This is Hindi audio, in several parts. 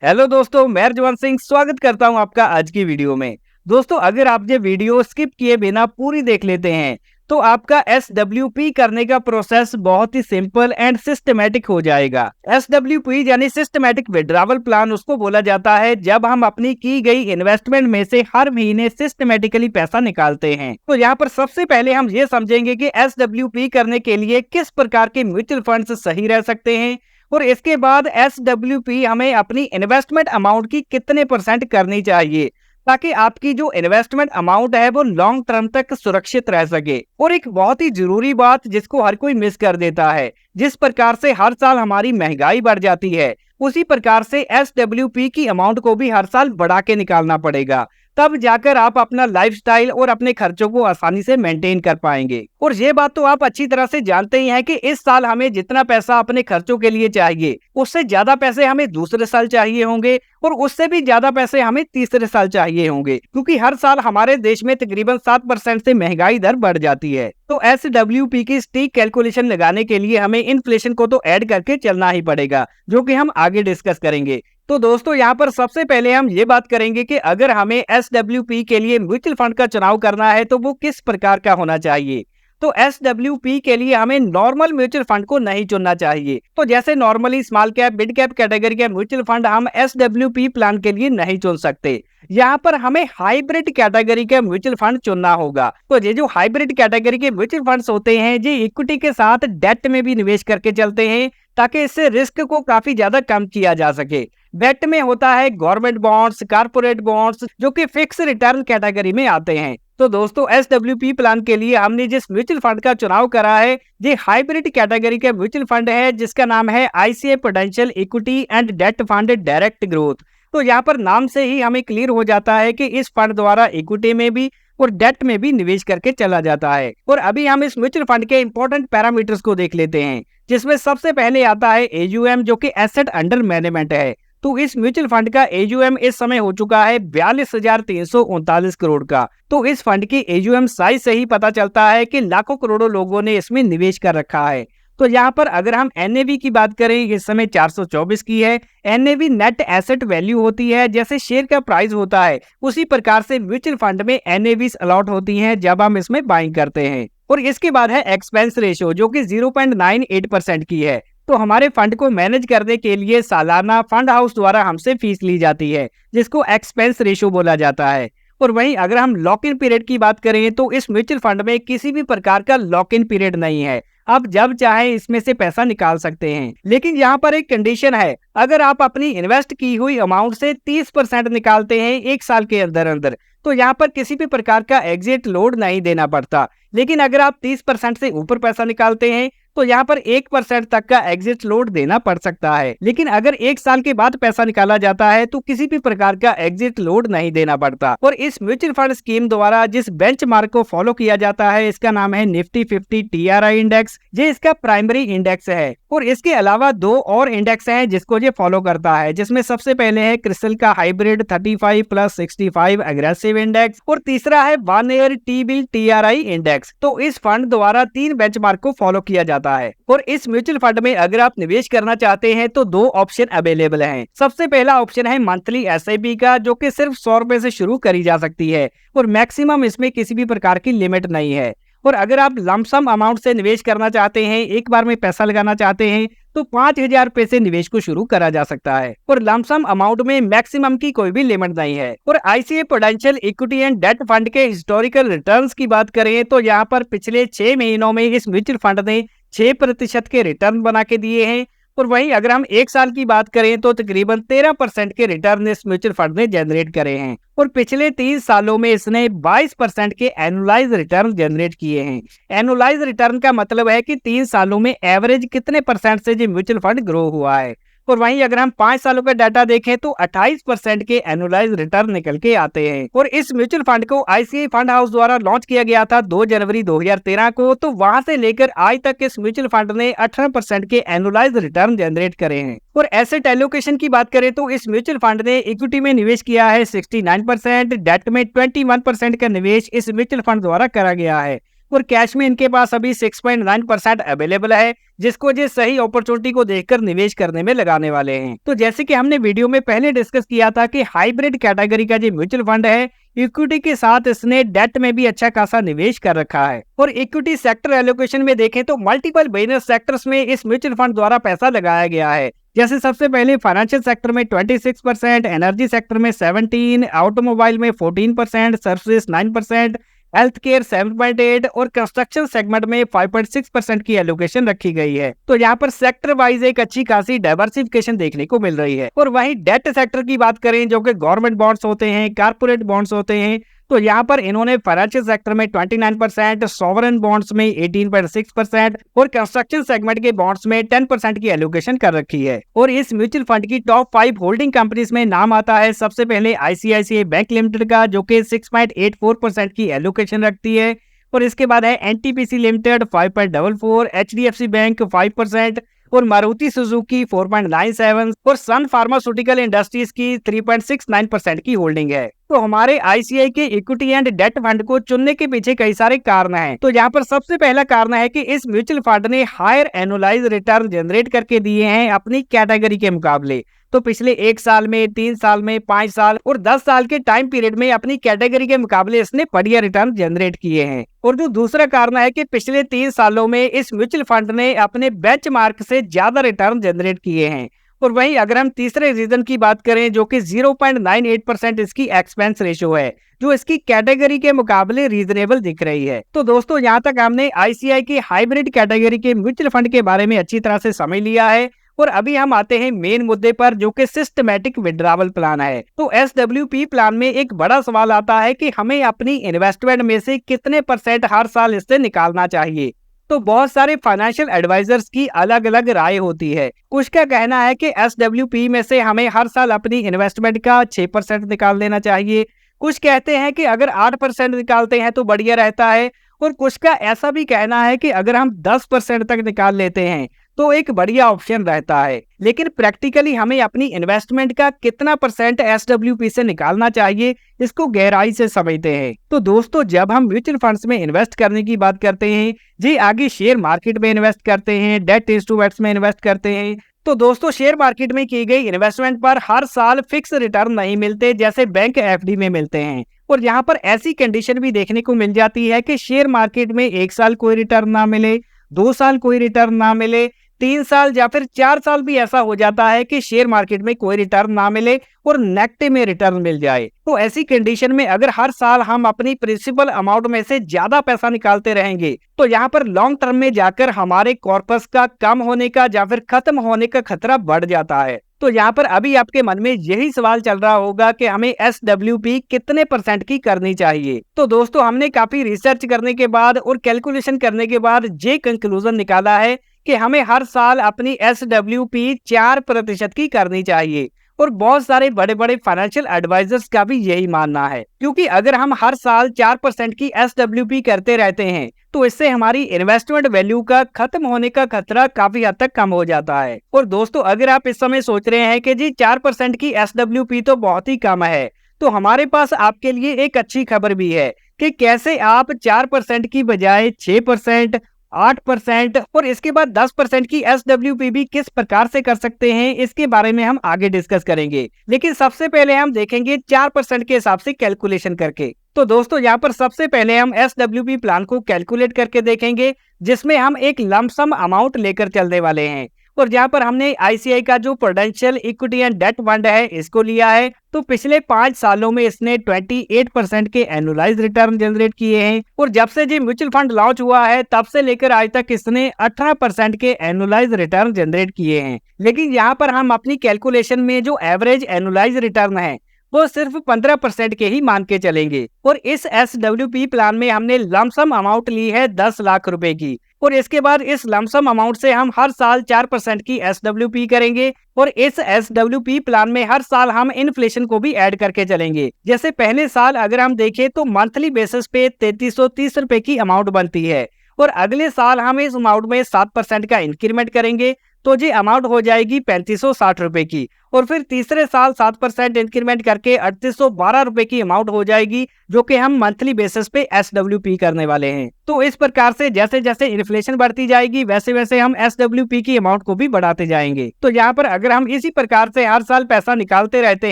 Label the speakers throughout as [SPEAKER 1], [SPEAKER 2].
[SPEAKER 1] हेलो दोस्तों, मैं रजवंत सिंह स्वागत करता हूं आपका आज की वीडियो में। दोस्तों, अगर आप ये वीडियो स्किप किए बिना पूरी देख लेते हैं तो आपका SWP करने का प्रोसेस बहुत ही सिंपल एंड सिस्टमेटिक हो जाएगा। SWP यानी सिस्टमेटिक विड्रॉवल प्लान उसको बोला जाता है जब हम अपनी की गई इन्वेस्टमेंट में से हर महीने सिस्टमेटिकली पैसा निकालते हैं। तो यहाँ पर सबसे पहले हम ये समझेंगे कि SWP करने के लिए किस प्रकार के म्यूचुअल फंड्स सही रह सकते हैं और इसके बाद SWP हमें अपनी इन्वेस्टमेंट अमाउंट की कितने % करनी चाहिए ताकि आपकी जो इन्वेस्टमेंट अमाउंट है वो लॉन्ग टर्म तक सुरक्षित रह सके। और एक बहुत ही जरूरी बात जिसको हर कोई मिस कर देता है, जिस प्रकार से हर साल हमारी महंगाई बढ़ जाती है उसी प्रकार से SWP की अमाउंट को भी हर साल बढ़ा के निकालना पड़ेगा, तब जाकर आप अपना लाइफस्टाइल और अपने खर्चों को आसानी से मेंटेन कर पाएंगे। और ये बात तो आप अच्छी तरह से जानते ही हैं कि इस साल हमें जितना पैसा अपने खर्चों के लिए चाहिए उससे ज्यादा पैसे हमें दूसरे साल चाहिए होंगे और उससे भी ज्यादा पैसे हमें तीसरे साल चाहिए होंगे, क्योंकि हर साल हमारे देश में तकरीबन 7% से महंगाई दर बढ़ जाती है। तो SWP की सटीक कैलकुलेशन लगाने के लिए हमें इन्फ्लेशन को तो ऐड करके चलना ही पड़ेगा, जो कि हम आगे डिस्कस करेंगे। तो दोस्तों, यहाँ पर सबसे पहले हम ये बात करेंगे कि अगर हमें SWP के लिए म्यूचुअल फंड का चुनाव करना है तो वो किस प्रकार का होना चाहिए। तो SWP के लिए हमें नॉर्मल म्यूचुअल फंड को नहीं चुनना चाहिए। तो जैसे normally small cap mid cap category के म्यूचुअल फंड हम SWP प्लान के लिए नहीं चुन सकते। यहाँ पर हमें हाइब्रिड कैटेगरी के म्यूचुअल फंड चुनना होगा। तो ये जो हाइब्रिड कैटेगरी के म्यूचुअल फंड्स होते हैं ये इक्विटी के साथ डेट में भी निवेश करके चलते हैं ताकि इससे रिस्क को काफी ज्यादा कम किया जा सके। डेट में होता है गवर्नमेंट बॉन्ड्स, कारपोरेट बॉन्ड्स, जो कि फिक्स रिटर्न कैटेगरी में आते हैं। तो दोस्तों, SWP प्लान के लिए हमने जिस म्यूचुअल फंड का चुनाव करा है ये हाइब्रिड कैटेगरी का म्यूचुअल फंड है जिसका नाम है ICICI prudential equity and debt fund direct growth. तो यहाँ पर नाम से ही हमें क्लियर हो जाता है कि इस फंड द्वारा इक्विटी में भी और डेट में भी निवेश करके चला जाता है। और अभी हम इस म्यूचुअल फंड के इंपॉर्टेंट पैरामीटर्स को देख लेते हैं, जिसमें सबसे पहले आता है AUM, जो कि एसेट अंडर मैनेजमेंट है। तो इस म्यूचुअल फंड का AUM इस समय हो चुका है 42,339 करोड़ का। तो इस फंड की AUM साइज से ही पता चलता है कि लाखों करोड़ों लोगों ने इसमें निवेश कर रखा है। तो यहाँ पर अगर हम NAV की बात करें, इस समय 424 की है। NAV नेट एसेट वैल्यू होती है, जैसे शेयर का प्राइस होता है उसी प्रकार से म्यूचुअल फंड में NAVs अलॉट होती हैं जब हम इसमें बाइंग करते हैं। और इसके बाद है एक्सपेंस रेशियो, जो कि 0.98% की है। तो हमारे फंड को मैनेज करने के लिए सालाना फंड हाउस द्वारा हमसे फीस ली जाती है, जिसको एक्सपेंस रेशियो बोला जाता है। और वहीं अगर हम लॉक इन पीरियड की बात करें तो इस म्यूचुअल फंड में किसी भी प्रकार का लॉक इन पीरियड नहीं है, आप जब चाहे इसमें से पैसा निकाल सकते हैं। लेकिन यहाँ पर एक कंडीशन है, अगर आप अपनी इन्वेस्ट की हुई अमाउंट से 30% निकालते हैं एक साल के अंदर अंदर तो यहाँ पर किसी भी प्रकार का एग्जिट लोड नहीं देना पड़ता। लेकिन अगर आप 30% से ऊपर पैसा निकालते हैं तो यहाँ पर 1% तक का एग्जिट लोड देना पड़ सकता है। लेकिन अगर एक साल के बाद पैसा निकाला जाता है तो किसी भी प्रकार का एग्जिट लोड नहीं देना पड़ता। और इस म्यूचुअल फंड स्कीम द्वारा जिस बेंचमार्क को फॉलो किया जाता है इसका नाम है निफ्टी 50 TRI इंडेक्स, ये इसका प्राइमरी इंडेक्स है। और इसके अलावा दो और इंडेक्स हैं जिसको ये फॉलो करता है, जिसमें सबसे पहले है क्रिस्टल का हाइब्रिड 35+65 एग्रेसिव इंडेक्स और तीसरा है वन ईयर T-बिल TRI इंडेक्स। तो इस फंड द्वारा 3 बेंचमार्क को फॉलो किया जाता है। और इस म्यूचुअल फंड में अगर आप निवेश करना चाहते हैं तो 2 ऑप्शन अवेलेबल हैं। सबसे पहला ऑप्शन है मंथली SIP का, जो कि सिर्फ 100 रुपए से शुरू करी जा सकती है और मैक्सिमम इसमें किसी भी प्रकार की लिमिट नहीं है। और अगर आप लमसम अमाउंट से निवेश करना चाहते हैं, एक बार में पैसा लगाना चाहते हैं तो 5,000 रुपए से निवेश को शुरू करा जा सकता है और लमसम अमाउंट में मैक्सिमम की कोई भी लिमिट नहीं है। और ICICI prudential equity and debt fund के हिस्टोरिकल रिटर्न्स की बात करें तो यहाँ पर पिछले 6 महीनों में इस म्यूचुअल फंड ने 6% के रिटर्न बना के दिए हैं। और वहीं अगर हम एक साल की बात करें तो तकरीबन 13% के रिटर्न इस म्यूचुअल फंड ने जनरेट करे हैं। और पिछले 3 सालों में इसने 22% के एनुअलाइज रिटर्न जनरेट किए हैं। एनुअलाइज रिटर्न का मतलब है कि 3 सालों में एवरेज कितने % से ये म्यूचुअल फंड ग्रो हुआ है। और वहीं अगर हम 5 सालों का डाटा देखें तो 28% के एनुअलाइज रिटर्न निकल के आते हैं। और इस म्यूचुअल फंड को ICICI फंड हाउस द्वारा लॉन्च किया गया था 2 जनवरी 2013 को। तो वहां से लेकर आज तक इस म्यूचुअल फंड ने 18% के एनुअलाइज रिटर्न जनरेट करे हैं। और एसेट एलोकेशन की बात करें तो इस म्यूचुअल फंड ने इक्विटी में निवेश किया है 69%, डेट में 21% का निवेश इस म्यूचुअल फंड द्वारा करा गया है। और कैश में इनके पास अभी 6.9% अवेलेबल है, जिसको जो सही अपॉर्चुनिटी को देखकर निवेश करने में लगाने वाले हैं। तो जैसे कि हमने वीडियो में पहले डिस्कस किया था कि हाइब्रिड कैटेगरी का जो म्यूचुअल फंड है, इक्विटी के साथ इसने डेट में भी अच्छा खासा निवेश कर रखा है। और इक्विटी सेक्टर एलोकेशन में देखें तो मल्टीपल बिजनेस सेक्टर्स में इस म्यूचुअल फंड द्वारा पैसा लगाया गया है। जैसे सबसे पहले फाइनेंशियल सेक्टर में 26%, एनर्जी सेक्टर में 17%, ऑटोमोबाइल में 14%, सर्विसेज 9%, हेल्थ केयर 7.8 और कंस्ट्रक्शन सेगमेंट में 5.6% की एलोकेशन रखी गई है। तो यहाँ पर सेक्टर वाइज एक अच्छी खासी डाइवर्सिफिकेशन देखने को मिल रही है। और वहीं डेट सेक्टर की बात करें, जो कि गवर्नमेंट बॉन्ड्स होते हैं, कारपोरेट बॉन्ड्स होते हैं, तो यहाँ पर इन्होंने फाइनेंशियल सेक्टर में 29%, सॉवरेन बॉन्ड्स में 18.6% और कंस्ट्रक्शन सेगमेंट के बॉन्ड्स में 10% की एलोकेशन कर रखी है। और इस म्यूचुअल फंड की टॉप 5 होल्डिंग कंपनीज में नाम आता है सबसे पहले आईसीआईसीआई बैंक लिमिटेड का, जो कि 6.84% की एलोकेशन रखती है। और इसके बाद है एनटीपीसी लिमिटेड 5.44%, एचडीएफसी बैंक 5% और मारुति सुजुकी 4.97 और सन फार्मास्यूटिकल इंडस्ट्रीज की 3.69% की होल्डिंग है। तो हमारे आईसीआई के इक्विटी एंड डेट फंड को चुनने के पीछे कई सारे कारण हैं। तो यहाँ पर सबसे पहला कारण है कि इस म्यूचुअल फंड ने हायर एनुअलाइज रिटर्न जनरेट करके दिए हैं अपनी कैटेगरी के मुकाबले। तो पिछले 1 साल में, 3 साल में, 5 साल और 10 साल के टाइम पीरियड में अपनी कैटेगरी के मुकाबले इसने बढ़िया रिटर्न जनरेट किए हैं। और जो दूसरा कारण है कि पिछले 3 सालों में इस म्यूचुअल फंड ने अपने बेंचमार्क से ज्यादा रिटर्न जनरेट किए हैं। और वहीं अगर हम तीसरे रीजन की बात करें, जो कि 0.98% इसकी एक्सपेंस रेशियो है, जो इसकी कैटेगरी के मुकाबले रीजनेबल दिख रही है। तो दोस्तों, यहाँ तक हमने आईसीआई की हाइब्रिड कैटेगरी के म्यूचुअल फंड के बारे में अच्छी तरह से समझ लिया है। और अभी हम आते हैं मेन मुद्दे पर, जो कि सिस्टमैटिक विड्रॉवल प्लान है। तो एसडब्ल्यूपी प्लान में एक बड़ा सवाल आता है कि हमें अपनी इन्वेस्टमेंट में से कितने % हर साल इससे निकालना चाहिए। तो बहुत सारे फाइनेंशियल एडवाइजर्स की अलग अलग राय होती है। कुछ का कहना है कि एसडब्ल्यूपी में से हमें हर साल अपनी इन्वेस्टमेंट का 6% निकाल देना चाहिए। कुछ कहते हैं कि अगर 8% निकालते हैं तो बढ़िया रहता है। और कुछ का ऐसा भी कहना है कि अगर हम 10% तक निकाल लेते हैं तो एक बढ़िया ऑप्शन रहता है। लेकिन प्रैक्टिकली हमें अपनी इन्वेस्टमेंट का कितना % एसडब्ल्यूपी से निकालना चाहिए, इसको गहराई से समझते हैं। तो दोस्तों, जब हम म्यूचुअल फंड्स में इन्वेस्ट करने की बात करते हैं, जी आगे शेयर मार्केट में इन्वेस्ट करते हैं, डेट इंस्ट्रूमेंट्स में इन्वेस्ट करते हैं, तो दोस्तों शेयर मार्केट में की गई इन्वेस्टमेंट पर हर साल फिक्स रिटर्न नहीं मिलते जैसे बैंक एफडी में मिलते हैं। और यहाँ पर ऐसी कंडीशन भी देखने को मिल जाती है कि शेयर मार्केट में 1 साल कोई रिटर्न ना मिले, 2 साल कोई रिटर्न ना मिले, 3 साल या फिर 4 साल भी ऐसा हो जाता है कि शेयर मार्केट में कोई रिटर्न ना मिले और नेगेटिव में रिटर्न मिल जाए। तो ऐसी कंडीशन में अगर हर साल हम अपनी प्रिंसिपल अमाउंट में से ज्यादा पैसा निकालते रहेंगे, तो यहाँ पर लॉन्ग टर्म में जाकर हमारे कॉर्पस का कम होने का या फिर खत्म होने का खतरा बढ़ जाता है। तो यहाँ पर अभी आपके मन में यही सवाल चल रहा होगा कि हमें एसडब्ल्यूपी कितने % की करनी चाहिए। तो दोस्तों, हमने काफी रिसर्च करने के बाद और कैलकुलेशन करने के बाद ये कंक्लूजन निकाला है कि हमें हर साल अपनी एसडब्ल्यूपी 4% की करनी चाहिए। और बहुत सारे बड़े बड़े फाइनेंशियल एडवाइजर्स का भी यही मानना है, क्योंकि अगर हम हर साल 4% की एसडब्ल्यूपी करते रहते हैं तो इससे हमारी इन्वेस्टमेंट वैल्यू का खत्म होने का खतरा काफी हद तक कम हो जाता है। और दोस्तों, अगर आप इस समय सोच रहे हैं कि जी 4% की एसडब्ल्यूपी तो बहुत ही कम है, तो हमारे पास आपके लिए एक अच्छी खबर भी है कि कैसे आप 4% की बजाय 6%, 8% और इसके बाद 10% की एसडब्ल्यूपी भी किस प्रकार से कर सकते हैं, इसके बारे में हम आगे डिस्कस करेंगे। लेकिन सबसे पहले हम देखेंगे 4% के हिसाब से कैलकुलेशन करके। तो दोस्तों, यहाँ पर सबसे पहले हम एसडब्ल्यूपी प्लान को कैलकुलेट करके देखेंगे, जिसमें हम एक लमसम अमाउंट लेकर चलने वाले हैं। और जहाँ पर हमने आईसीआई का जो prudential equity and debt fund है, इसको लिया है, तो पिछले 5 सालों में इसने 28% के एनुअलाइज रिटर्न जनरेट किए हैं। और जब से जी म्यूचुअल फंड लॉन्च हुआ है, तब से लेकर आज तक इसने 18% के एनुअलाइज रिटर्न जनरेट किए हैं। लेकिन यहाँ पर हम अपनी कैलकुलेशन में जो एवरेज एनुअलाइज रिटर्न है, वो सिर्फ 15% के ही मान के चलेंगे। और इस एसडब्ल्यूपी प्लान में हमने लमसम अमाउंट ली है 10 लाख रुपए की। और इसके बाद इस लमसम अमाउंट से हम हर साल 4% की एसडब्ल्यूपी करेंगे। और इस एसडब्ल्यूपी प्लान में हर साल हम इन्फ्लेशन को भी ऐड करके चलेंगे। जैसे पहले साल अगर हम देखें तो मंथली बेसिस पे 3330 रुपए की अमाउंट बनती है, और अगले साल हम इस अमाउंट में 7% का इंक्रीमेंट करेंगे, तो ये अमाउंट हो जाएगी 3560 रुपए की। और फिर तीसरे साल 7% इंक्रीमेंट करके 3812 रुपए की अमाउंट हो जाएगी, जो कि हम मंथली बेसिस पे SWP करने वाले हैं। तो इस प्रकार से जैसे जैसे इन्फ्लेशन बढ़ती जाएगी वैसे वैसे हम SWP की अमाउंट को भी बढ़ाते जाएंगे। तो यहाँ पर अगर हम इसी प्रकार से हर साल पैसा निकालते रहते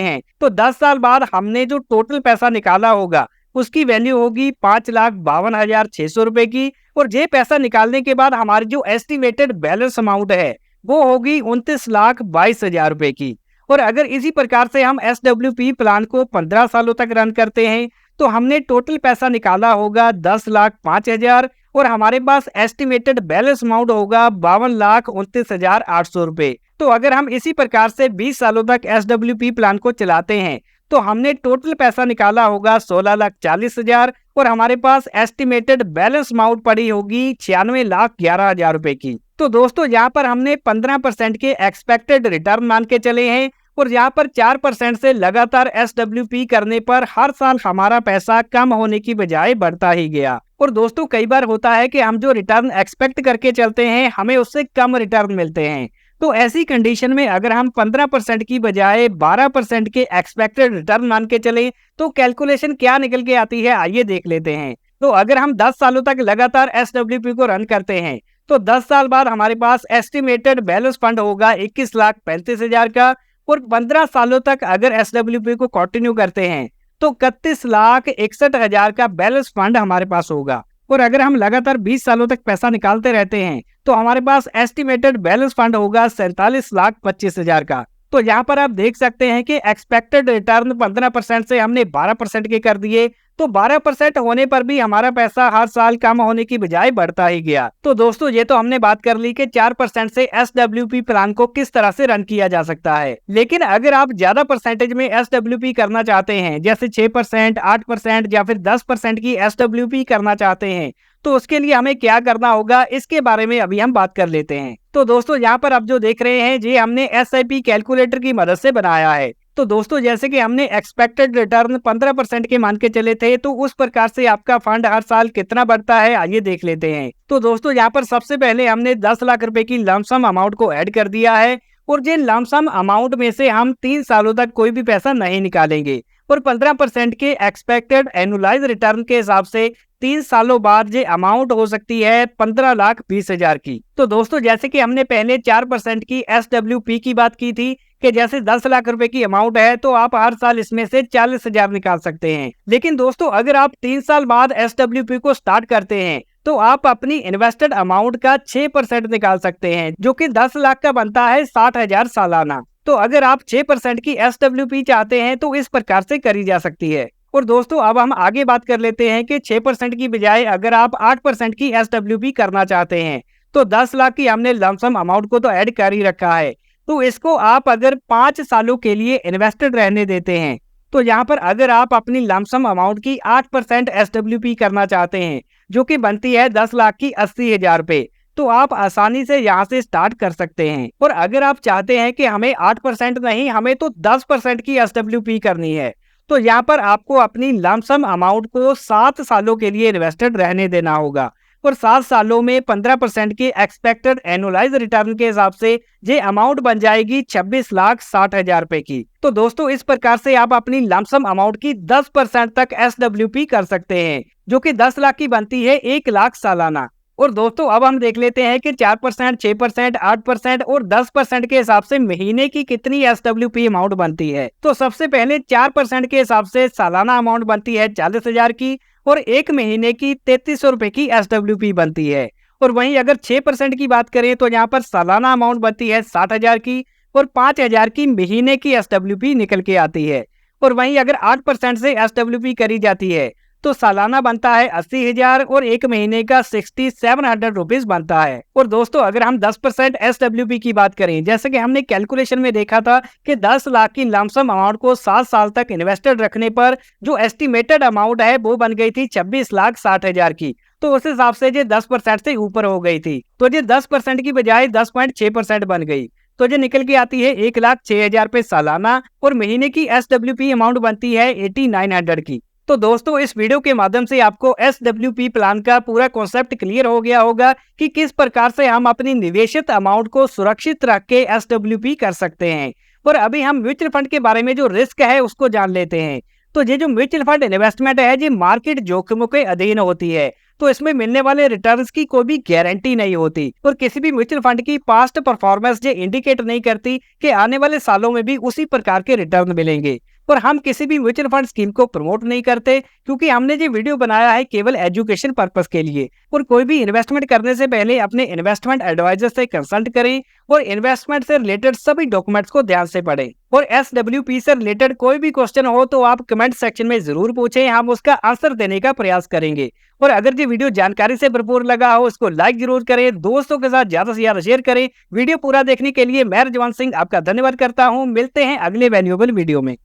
[SPEAKER 1] हैं तो 10 साल बाद हमने जो टोटल पैसा निकाला होगा उसकी वैल्यू होगी 5,52,600 रुपए की। और ये पैसा निकालने के बाद हमारी जो एस्टिमेटेड बैलेंस अमाउंट है वो होगी 29,22,000 रुपए की। और अगर इसी प्रकार से हम SWP प्लान को 15 सालों तक रन करते हैं तो हमने टोटल पैसा निकाला होगा 10,05,000 और हमारे पास एस्टिमेटेड बैलेंस अमाउंट होगा 52,29,800 रुपए। तो अगर हम इसी प्रकार से 20 सालों तक SWP प्लान को चलाते हैं तो हमने टोटल पैसा निकाला होगा 16,40,000 और हमारे पास एस्टिमेटेड बैलेंस अमाउंट पड़ी होगी 96,11,000 रुपए की। तो दोस्तों यहाँ पर हमने 15% के एक्सपेक्टेड रिटर्न मान के चले हैं और यहाँ पर 4% से लगातार SWP करने पर हर साल हमारा पैसा कम होने की बजाय बढ़ता ही गया। और दोस्तों कई बार होता है कि हम जो रिटर्न एक्सपेक्ट करके चलते हैं हमें उससे कम रिटर्न मिलते हैं। तो ऐसी कंडीशन में अगर हम 15% की बजाय 12% के एक्सपेक्टेड रिटर्न मान के चले तो कैलकुलेशन क्या निकल के आती है आइए देख लेते हैं। तो अगर हम 10 सालों तक लगातार SWP को रन करते हैं तो 10 साल बाद हमारे पास एस्टिमेटेड बैलेंस फंड होगा 21,35,000 का। और 15 सालों तक अगर SWP को कंटिन्यू करते हैं तो 31,61,000 का बैलेंस फंड हमारे पास होगा। और अगर हम लगातार 20 सालों तक पैसा निकालते रहते हैं तो हमारे पास एस्टिमेटेड बैलेंस फंड होगा 47,25,000 का। तो यहाँ पर आप देख सकते हैं कि एक्सपेक्टेड रिटर्न 15% से हमने 12% के कर दिए। तो 12% होने पर भी हमारा पैसा हर साल कम होने की बजाय बढ़ता ही गया। तो दोस्तों ये तो हमने बात कर ली कि 4% से SWP प्लान को किस तरह से रन किया जा सकता है। लेकिन अगर आप ज्यादा परसेंटेज में SWP करना चाहते हैं जैसे 6%, 8% या फिर 10% की SWP करना चाहते हैं तो उसके लिए हमें क्या करना होगा इसके बारे में अभी हम बात कर लेते हैं। तो दोस्तों यहाँ पर आप जो देख रहे हैं ये हमने SIP कैलकुलेटर की मदद से बनाया है। तो दोस्तों जैसे कि हमने एक्सपेक्टेड रिटर्न 15% के मान के चले थे तो उस प्रकार से आपका फंड हर साल कितना बढ़ता है आइए देख लेते हैं। तो दोस्तों यहाँ पर सबसे पहले हमने 10 लाख रुपए की लमसम अमाउंट को ऐड कर दिया है और जिन लमसम अमाउंट में से हम 3 सालों तक कोई भी पैसा नहीं निकालेंगे और 15% के एक्सपेक्टेड एनुअलाइज रिटर्न के हिसाब से 3 सालों बाद ये अमाउंट हो सकती है 15,20,000 की। तो दोस्तों जैसे कि हमने पहले 4% की SWP की बात की थी कि जैसे 10 लाख रुपए की अमाउंट है तो आप हर साल इसमें से 40,000 निकाल सकते हैं। लेकिन दोस्तों अगर आप 3 साल बाद SWP को स्टार्ट करते हैं तो आप अपनी इन्वेस्टेड अमाउंट का 6% निकाल सकते हैं जो कि 10 लाख का बनता है 60,000 सालाना। तो अगर आप 6% की SWP चाहते हैं तो इस प्रकार से करी जा सकती है। और दोस्तों अब हम आगे बात कर लेते हैं कि 6% की बजाय अगर आप 8% की SWP करना चाहते हैं तो 10 लाख की हमने लमसम अमाउंट को तो ऐड कर ही रखा है। तो इसको आप अगर 5 सालों के लिए इन्वेस्टेड रहने देते हैं तो यहाँ पर अगर आप अपनी लमसम अमाउंट की 8% SWP करना चाहते हैं जो कि बनती है 10 लाख की 80,000 रुपए तो आप आसानी से यहाँ से स्टार्ट कर सकते हैं। और अगर आप चाहते हैं कि हमें 8% नहीं हमें तो 10% की SWP करनी है तो यहाँ पर आपको अपनी लमसम अमाउंट को 7 सालों के लिए इन्वेस्टेड रहने देना होगा और 7 सालों में 15% के एक्सपेक्टेड एनुअलाइज रिटर्न के हिसाब से ये अमाउंट बन जाएगी 26,60,000 रुपए की। तो दोस्तों इस प्रकार से आप अपनी लमसम अमाउंट की 10% तक SWP कर सकते हैं जो कि 10 लाख की बनती है 1 लाख सालाना। और दोस्तों अब हम देख लेते हैं कि 4%, 6%, 8% और 10% के हिसाब से महीने की कितनी SWP अमाउंट बनती है। तो सबसे पहले 4% के हिसाब से सालाना अमाउंट बनती है 40,000 की और 1 महीने की 3300 रुपए की SWP बनती है। और वहीं अगर 6% की बात करें तो यहाँ पर सालाना अमाउंट बनती है 60,000 की और 5,000 की महीने की SWP निकल के आती है। और वहीं अगर 8% से SWP करी जाती है तो सालाना बनता है 80,000 और 1 महीने का 6,700 रुपीज बनता है। और दोस्तों अगर हम 10% SWP की बात करें जैसे कि हमने कैलकुलेशन में देखा था कि 10 लाख की लमसम अमाउंट को 7 साल तक इन्वेस्टेड रखने पर जो एस्टिमेटेड अमाउंट है वो बन गई थी 26,60,000 की। तो उस हिसाब से ये 10% से ऊपर हो गई थी तो ये 10% की बजाय 10.6% बन गई तो ये निकल के आती है 1,06,000 रुपए सालाना और महीने की SWP अमाउंट बनती है 8,900 की। तो दोस्तों इस वीडियो के माध्यम से आपको SWP प्लान का पूरा कॉन्सेप्ट क्लियर हो गया होगा कि किस प्रकार से हम अपनी निवेशित अमाउंट को सुरक्षित रख के SWP कर सकते हैं। और अभी हम म्यूचुअल फंड के बारे में जो रिस्क है उसको जान लेते हैं। तो ये जो म्यूचुअल फंड इन्वेस्टमेंट है ये मार्केट जोखिमों के अधीन होती है। तो इसमें मिलने वाले रिटर्न्स की कोई भी गारंटी नहीं होती और किसी भी म्यूचुअल फंड की पास्ट परफॉर्मेंस ये इंडिकेट नहीं करती कि आने वाले सालों में भी उसी प्रकार के रिटर्न मिलेंगे। और हम किसी भी म्यूचुअल फंड स्कीम को प्रमोट नहीं करते क्योंकि हमने ये वीडियो बनाया है केवल एजुकेशन पर्पस के लिए। और कोई भी इन्वेस्टमेंट करने से पहले अपने इन्वेस्टमेंट एडवाइजर से कंसल्ट करें और इन्वेस्टमेंट से रिलेटेड सभी डॉक्यूमेंट्स को ध्यान से पढ़ें। और SWP से रिलेटेड कोई भी क्वेश्चन हो तो आप कमेंट सेक्शन में जरूर पूछें, हम उसका आंसर देने का प्रयास करेंगे। और अगर ये वीडियो जानकारी से भरपूर लगा हो इसको लाइक जरूर करें, दोस्तों के साथ ज्यादा से ज्यादा शेयर करें। वीडियो पूरा देखने के लिए मैं रजवान सिंह आपका धन्यवाद करता हूँ। मिलते हैं अगले वैल्यूएबल वीडियो में।